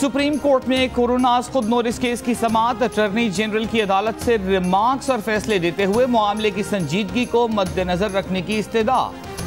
Supreme court में corona खुद notice case की समाअत। अटॉर्नी जनरल की अदालत से रिमार्क्स और फैसले देते हुए मामले की संजीदगी को मद्देनजर रखने की इस्तदा।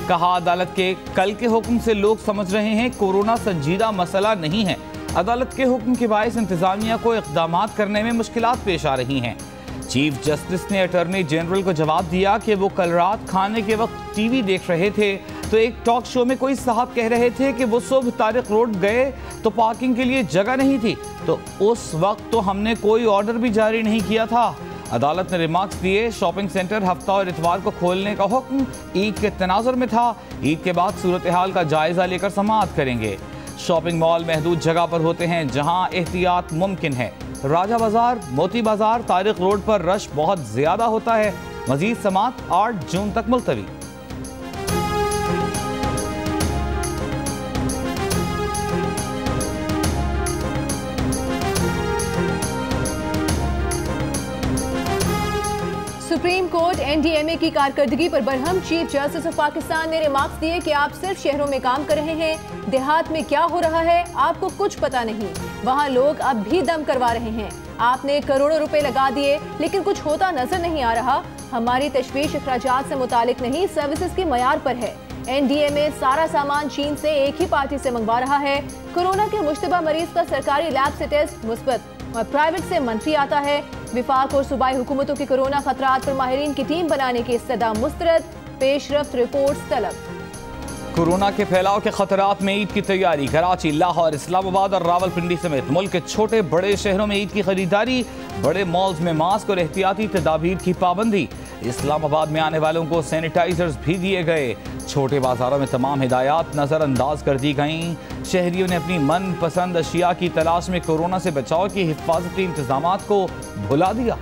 कहा, अदालत के कल के हुक्म से लोग समझ रहे हैं कोरोना संजीदा मसला नहीं है। अदालत के हुक्म के बायस इंतजामिया को इक़दामात करने में मुश्किलात पेश आ रही हैं। चीफ जस्टिस ने अटॉर्नी जनरल को जवाब दिया कि वो कल रात खाने के वक्त टीवी देख रहे थे तो एक टॉक शो में कोई साहब कह रहे थे कि वो सुबह तारिक रोड गए तो पार्किंग के लिए जगह नहीं थी, तो उस वक्त तो हमने कोई ऑर्डर भी जारी नहीं किया था। अदालत ने रिमार्क्स दिए, शॉपिंग सेंटर हफ्ता और इतवार को खोलने का हुक्म ईद के तनाजुर में था। ईद के बाद सूरत हाल का जायजा लेकर समाअत करेंगे। शॉपिंग मॉल महदूद जगह पर होते हैं जहां एहतियात मुमकिन है। राजा बाजार, मोती बाजार, तारिक रोड पर रश बहुत ज्यादा होता है। मजीद समाअत 8 जून तक मुलतवी। सुप्रीम कोर्ट एनडीएमए की कारकर्दगी पर Barham. Chief justice of Pakistan ने रिमार्क्स दिए कि आप सिर्फ शहरों में काम कर रहे हैं, देहात में क्या हो रहा है आपको कुछ पता नहीं। वहां लोग अब भी दम करवा रहे हैं। आपने करोड़ों रुपए लगा दिए लेकिन कुछ होता नजर नहीं आ रहा। हमारी तशवीश अखराजात से मुतालिक नहीं, सर्विसेज के मयार पर है। एनडीएमए सारा सामान चीन से एक ही पार्टी से मंगवा रहा है। कोरोना के मुश्तबा मरीज का सरकारी लैब से टेस्ट मुस्बत और प्राइवेट से मंफी आता है। विफाक और सूबाई हुकूमतों की कोरोना खतरात पर माहिरीन की टीम बनाने की इस्तदा मुस्तरद। पेशरफ्त रिपोर्ट्स तलब। कोरोना के फैलाव के खतरात में ईद की तैयारी। कराची, लाहौर, इस्लामाबाद और रावलपिंडी समेत मुल्क के छोटे बड़े शहरों में ईद की खरीदारी। बड़े मॉल्स में मास्क और एहतियाती तदाबीर की पाबंदी। इस्लामाबाद में आने वालों को सैनिटाइजर्स भी दिए गए। छोटे बाजारों में तमाम हिदायत नज़रअंदाज कर दी गईं। शहरियों ने अपनी मनपसंद अशिया की तलाश में कोरोना से बचाव के हिफाजती इंतजामात को भुला दिया।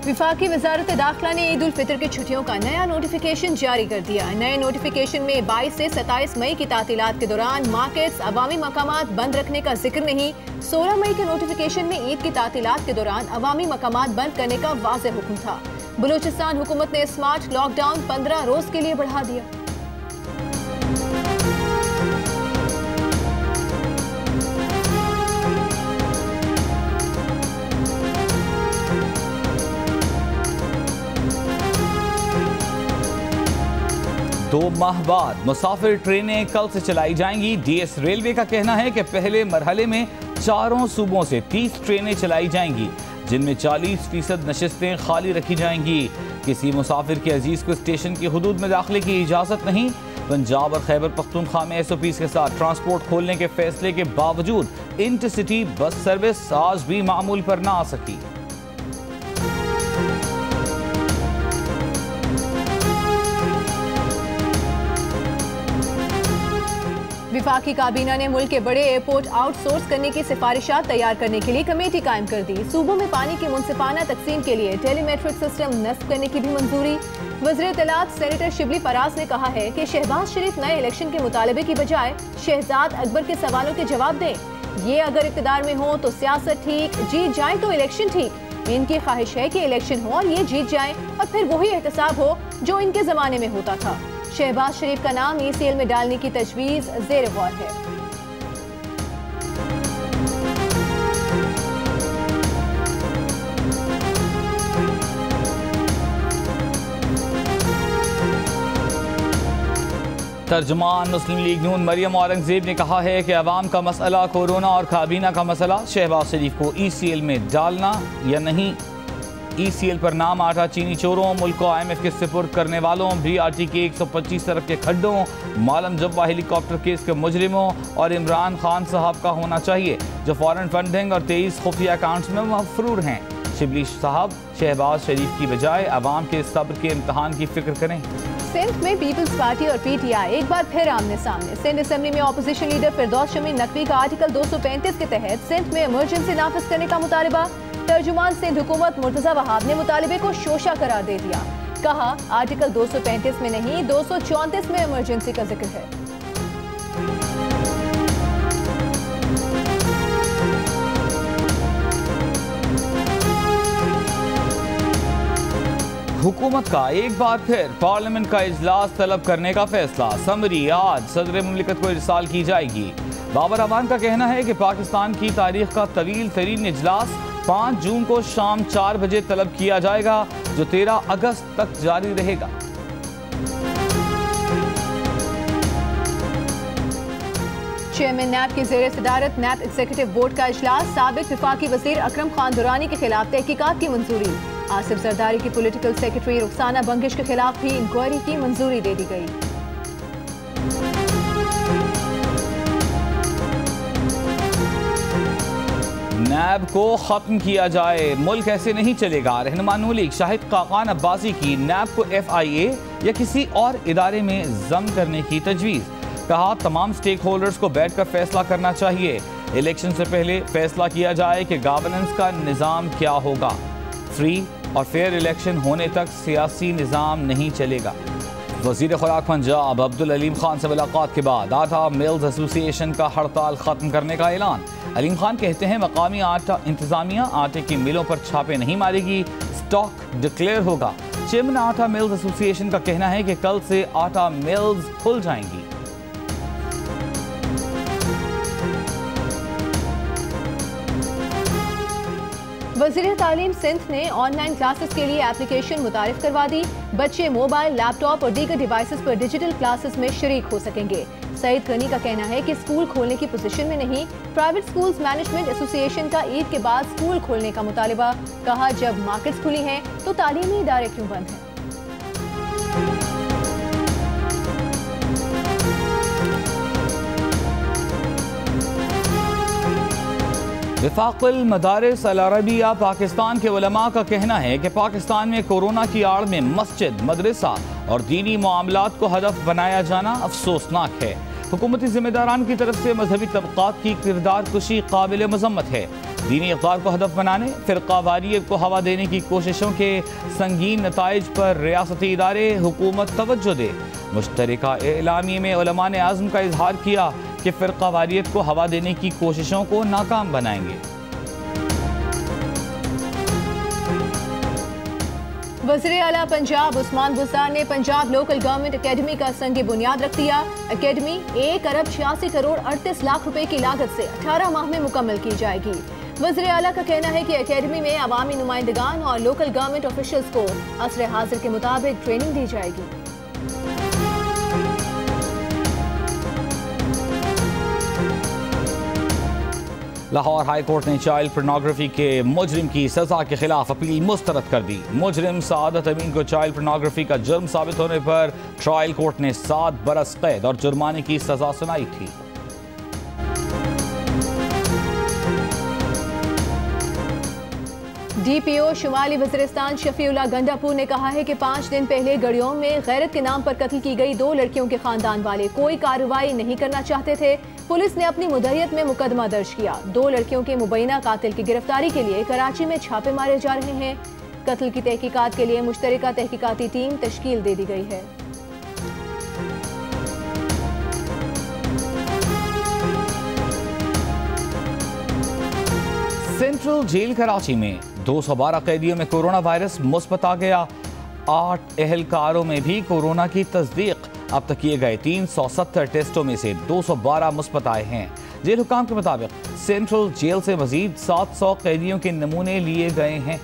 विफाकी वजारत दाखिला ने ईद उल फितर की छुट्टियों का नया नोटिफिकेशन जारी कर दिया। नए नोटिफिकेशन में 22 से 27 मई की तातीलात के दौरान मार्केट्स, अवामी मकामात बंद रखने का जिक्र नहीं। 16 मई के नोटिफिकेशन में ईद की तातीलात के दौरान अवामी मकामात बंद करने का वाज़ेह हुक्म था। बलूचिस्तान हुकूमत ने स्मार्ट लॉकडाउन 15 रोज के लिए बढ़ा दिया। दो माह बाद मुसाफिर ट्रेनें कल से चलाई जाएंगी। डीएस रेलवे का कहना है कि पहले मरहले में चारों सूबों से 30 ट्रेनें चलाई जाएंगी, जिनमें 40% नशिस्तें खाली रखी जाएंगी। किसी मुसाफिर के अजीज को स्टेशन की हुदूद में दाखिले की इजाज़त नहीं। पंजाब और खैबर पख्तूनख्वा में SOPs के साथ ट्रांसपोर्ट खोलने के फैसले के बावजूद इंटरसिटी बस सर्विस आज भी मामूल पर ना आ सकी। विफाकी काबीना ने मुल्क के बड़े एयरपोर्ट आउटसोर्स करने की सिफारिशात तैयार करने के लिए कमेटी कायम कर दी। सूबों में पानी की मुनसिफाना तकसीम के लिए टेलीमेट्रिक सिस्टम नस्ब करने की भी मंजूरी। वज़ीर इत्तलात सेनेटर शिबली फराज ने कहा है कि शहबाज शरीफ नए इलेक्शन के मुतालबे की बजाय शहजाद अकबर के सवालों के जवाब दें। ये अगर इक़्तिदार में हो तो सियासत ठीक, जीत जाए तो इलेक्शन ठीक। इनकी ख्वाहिश है कि इलेक्शन हो और ये जीत जाए और फिर वही एहतसाब हो जो इनके जमाने में होता था। शहबाज शरीफ का नाम ECL में डालने की तजवीज़ ज़ेर गौर है। तर्जुमान मुस्लिम लीग नून मरियम औरंगजेब ने कहा है कि अवाम का मसला कोरोना और काबीना का मसला। शहबाज शरीफ को ECL में डालना या नहीं। ECL पर नाम आटा चीनी चोरों, मुल्क को IMF के सुपुर्द करने वालों, BRT के 125 तरफ के खड्डों, मालम जब्बा हेलीकॉप्टर केस के मुजरिमों और इमरान खान साहब का होना चाहिए जो फॉरेन फंडिंग और 23 खुफिया अकाउंट्स में मफरूर हैं। शिबली साहब शहबाज शरीफ की बजाय अवाम के सब्र के इम्तहान की फिक्र करें। सिंध में पीपल्स पार्टी और PTI एक बार फिर आमने सामने। सिंध असेंबली में अपोजिशन लीडर फिरदौस शमी नकवी का आर्टिकल 235 के तहत सिंध में इमरजेंसी नाफिज करने का मुतालबा। तर्जुमान सिंध हुकूमत मुर्तजा वहाब ने मुतालिबे को शोशा करार दे दिया। कहा, आर्टिकल 235 में नहीं 234 में इमरजेंसी का जिक्र है। हुकूमत का एक बार फिर पार्लियामेंट का इजलास तलब करने का फैसला। समरी आज सदर मुमलिकत को इरसाल की जाएगी। बाबर अवान का कहना है कि पाकिस्तान की तारीख का तवील तरीन इजलास 5 जून को शाम 4 बजे तलब किया जाएगा, जो 13 अगस्त तक जारी रहेगा। चेयरमैन नैब की ज़ेर सदारत नैब एग्जीक्यूटिव बोर्ड का इजलास। साबिक विफाकी वज़ीर अकरम खान दुरानी के खिलाफ तहकीकात की मंजूरी। आसिफ जरदारी की पॉलिटिकल सेक्रेटरी रुखसाना बंगिश के खिलाफ भी इंक्वायरी की मंजूरी दे दी गई। नैब को खत्म किया जाए, मुल्क ऐसे नहीं चलेगा। रहनुमा नून लीग शाहिद खाकान अब्बासी की नैब को FIA या किसी और इदारे में जम करने की तजवीज़। कहा तमाम स्टेक होल्डर्स को बैठकर फैसला करना चाहिए। इलेक्शन से पहले फैसला किया जाए कि गवर्नेंस का निज़ाम क्या होगा। फ्री और फेयर इलेक्शन होने तक सियासी निज़ाम नहीं चलेगा। वज़ीर खुराक पंजाब अब्दुल अलीम खान से मुलाकात के बाद आटा मिल्स एसोसिएशन का हड़ताल ख़त्म करने का ऐलान। अलीम खान कहते हैं मकामी आटा इंतज़ामिया आटे की मिलों पर छापे नहीं मारेगी, स्टॉक डिक्लेयर होगा। चेयरमैन आटा मिल्स एसोसिएशन का कहना है कि कल से आटा मिल्स खुल जाएंगी। वज़ीर तालीम सिंध ने ऑनलाइन क्लासेस के लिए एप्लीकेशन मुतारिफ करवा दी। बच्चे मोबाइल, लैपटॉप और दीगर डिवाइसेस पर डिजिटल क्लासेस में शरीक हो सकेंगे। सईद गनी का कहना है कि स्कूल खोलने की पोजीशन में नहीं। प्राइवेट स्कूल्स मैनेजमेंट एसोसिएशन का ईद के बाद स्कूल खोलने का मुतालिबा। कहा जब मार्केट्स खुली हैं तो तालीमी इदारे क्यों बंद हैं। वफाकुल मदारिस अल अरबिया पाकिस्तान के उलमा का कहना है कि पाकिस्तान में कोरोना की आड़ में मस्जिद, मदरसा और दीनी मामलात को हदफ बनाया जाना अफसोसनाक है। हुकूमती जिम्मेदारान की तरफ से मजहबी तबकात की किरदार कुशी काबिल मजम्मत है। दीनी इक़दार को हदफ बनाने, फ़िरक़ावारियत को हवा देने की कोशिशों के संगीन नताइज पर रियासती इदारे हुकूमत तवज्जो दे। मुश्तरका एलामी में उलमा ने आज़म का इजहार किया कि फ़िरक़ावारियत को हवा देने की कोशिशों को नाकाम बनाएंगे। वज़ीर आला पंजाब उस्मान बुज़दार ने पंजाब लोकल गवर्नमेंट अकेडमी का संग बुनियाद रख दिया। अकेडमी 1 अरब 86 करोड़ 38 लाख रुपए की लागत से 18 माह में मुकम्मल की जाएगी। वज़ीर आला का कहना है कि अकेडमी में अवामी नुमाइंदगान और लोकल गवर्नमेंट ऑफिशियल्स को असर हाजिर के मुताबिक ट्रेनिंग दी जाएगी। लाहौर हाई कोर्ट ने चाइल्ड पोर्नोग्राफी के मुजरिम की सजा के खिलाफ अपील मुस्तरद कर दी। मुजरिम सादत अमीन को चाइल्ड पोर्नोग्राफी का जुर्म साबित होने पर ट्रायल कोर्ट ने 7 बरस कैद और जुर्माने की सजा सुनाई थी। DPO शुमाली वज़ीरिस्तान शफीउल्लाह गंडापुर ने कहा है कि 5 दिन पहले गड़ियों में गैरत के नाम पर कत्ल की गई 2 लड़कियों के खानदान वाले कोई कार्रवाई नहीं करना चाहते थे। पुलिस ने अपनी मुद्दत में मुकदमा दर्ज किया। 2 लड़कियों के मुबैना कातिल की गिरफ्तारी के लिए कराची में छापे मारे जा रहे हैं। कत्ल की तहकीकात के लिए मुश्तरका तहकीकाती टीम तश्कील दे दी गई है। सेंट्रल जेल कराची में 212 कैदियों में कोरोना वायरस मुस्बत आ गया। 8 एहलकारों में भी कोरोना की तस्दीक। अब तक किए गए 370 टेस्टों में से 212 मुस्बत आए हैं। जेल हुकाम के मुताबिक सेंट्रल जेल से मजीद 700 कैदियों के नमूने लिए गए हैं।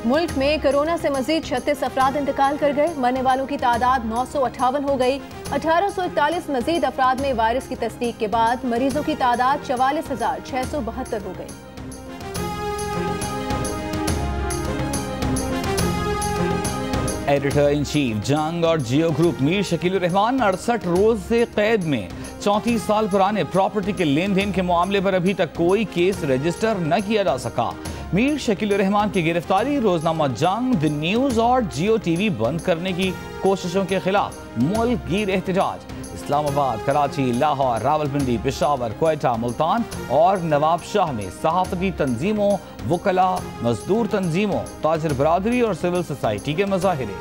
मुल्क में कोरोना से मजीद 36 अफराद इंतकाल कर गए। मरने वालों की तादाद 958 हो गई। 1841 मजीद अफराद में वायरस की तस्दीक के बाद मरीजों की तादाद 44,672 हो गई। एडिटर इन चीफ जंग और जियो ग्रुप मीर शकील रहमान 68 रोज से कैद में। 34 साल पुराने प्रॉपर्टी के लेन देन के मामले पर अभी तक कोई केस रजिस्टर न किया जा सका। मीर शकील रहमान की गिरफ्तारी रोजनामा जंग, द न्यूज और जियो TV बंद करने की कोशिशों के खिलाफ मुल्क गिर एहतजाज। इस्लामाबाद, कराची, लाहौर, रावलपिंडी, पेशावर, क्वेटा, मुल्तान और नवाबशाह में सहाफती तंजीमों, वकला, मजदूर तंजीमों, ताजिर बरादरी और सिविल सोसाइटी के मुजाहिरे।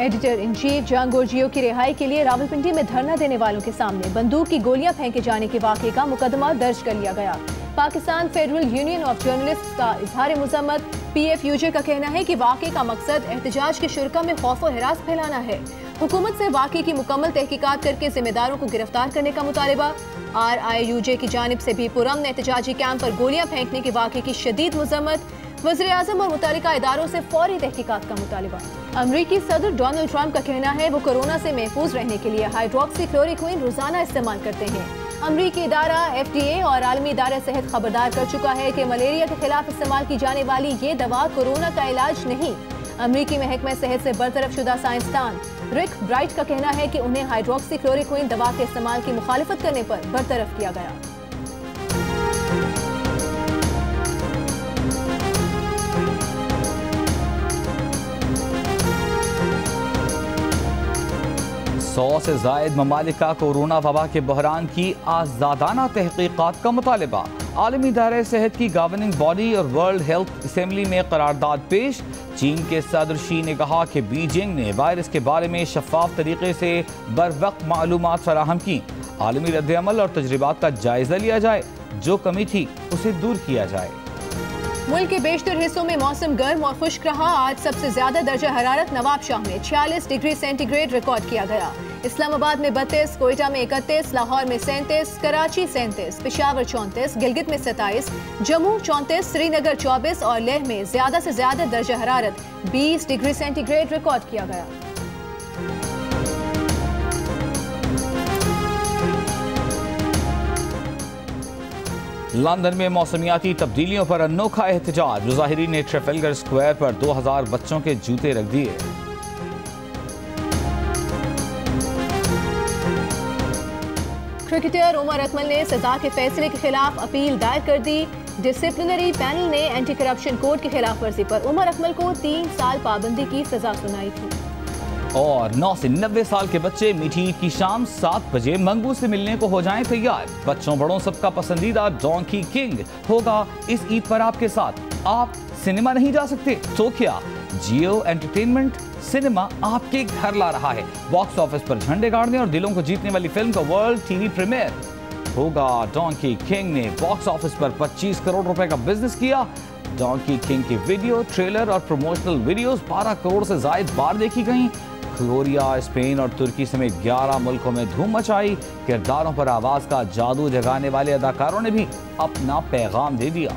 एडिटर इन चीफ जंग गोर्जियो की रिहाई के लिए रावलपिंडी में धरना देने वालों के सामने बंदूक की गोलियां फेंके जाने के वाक़े का मुकदमा दर्ज कर लिया गया। Pakistan federal union of journalists का इजहार मुज़म्मत। PFUJ का कहना है कि वाक़े का मकसद एहतजाज के शुरका में खौफ और हिरास फैलाना है। हुकूमत से वाक़े की मुकम्मल तहकीकात करके जिम्मेदारों को गिरफ्तार करने का मुतालबा। RIUJ की जानिब से भी पुरअमन एहतजाजी कैंप पर गोलियां फेंकने के वाक़े की शदीद मुज़म्मत। वज़ीर-ए-आज़म और मुतल्लिका इदारों से फौरी तहकीकात का मुतालबा। अमरीकी सदर डोनाल्ड ट्रंप का कहना है वो कोरोना से महफूज रहने के लिए हाइड्रोक्सीक्लोरोक्विन रोजाना इस्तेमाल करते हैं। अमरीकी इदारा FDA और आलमी इदारा सेहत खबरदार कर चुका है कि मलेरिया के खिलाफ इस्तेमाल की जाने वाली ये दवा कोरोना का इलाज नहीं। अमरीकी महकमा सेहत से बरतरफ शुदा साइंसदान रिक ब्राइट का कहना है कि उन्हें हाइड्रोक्सीक्लोरोक्विन दवा के इस्तेमाल की मुखालिफत करने पर बरतरफ किया गया। सौ से जायद ममालिक का कोरोना वबा के बहरान की आज़ादाना तहकीकात का मुतालबा। आलमी इदारे सेहत की गवर्निंग बॉडी और वर्ल्ड हेल्थ असेंबली में करारदाद पेश। चीन के सदर शी ने कहा कि बीजिंग ने वायरस के बारे में शफाफ तरीके से बर वक्त मालूमात फराहम की। आलमी रद्द-ए-अमल और तजर्बात का जायजा लिया जाए, जो कमी थी उसे दूर किया जाए। मुल्क के बेशतर हिस्सों में मौसम गर्म और खुश्क रहा। आज सबसे ज्यादा दर्जा हरारत नवाबशाह में 46 डिग्री सेंटीग्रेड रिकॉर्ड किया गया। इस्लामाबाद में 32, कोयटा में 31, लाहौर में 37, कराची 37, पेशावर 34, गिलगित में 27, जम्मू 34, श्रीनगर 24 और लेह में ज्यादा से ज्यादा दर्जा हरारत 20 डिग्री सेंटीग्रेड रिकॉर्ड किया गया। लंदन में मौसमियाती तब्दीलियों पर अनोखा एहतजाज। मुजाहिरीन ने ट्रेफल्गर स्क्वायर पर 2000 बच्चों के जूते रख दिए। क्रिकेटर उमर अकमल ने सजा के फैसले के खिलाफ अपील दायर कर दी। डिसिप्लिनरी पैनल ने एंटी करप्शन कोड की खिलाफ वर्जी पर उमर अकमल को 3 साल पाबंदी की सजा सुनाई थी। और 9 से 90 साल के बच्चे मीठी ईद की शाम 7 बजे मंगू से मिलने को हो जाएं तैयार। बच्चों बड़ों सबका पसंदीदा डोंकी किंग होगा इस ईद पर आपके साथ। आप सिनेमा नहीं जा सकते तो क्या, जियो एंटरटेनमेंट सिनेमा आपके घर ला रहा है। बॉक्स ऑफिस पर झंडे गाड़ने और दिलों को जीतने वाली फिल्म का वर्ल्ड टीवी प्रीमियर होगा। डोंकी किंग ने बॉक्स ऑफिस पर 25 करोड़ रुपए का बिजनेस किया। डोंकी किंग की वीडियो, ट्रेलर और प्रमोशनल वीडियोस 12 करोड़ से ज्यादा बार देखी गई। कोरिया, स्पेन और तुर्की समेत 11 मुल्कों में धूम मचाई। किरदारों पर आवाज का जादू जगाने वाले अदाकारों ने भी अपना पैगाम दे दिया।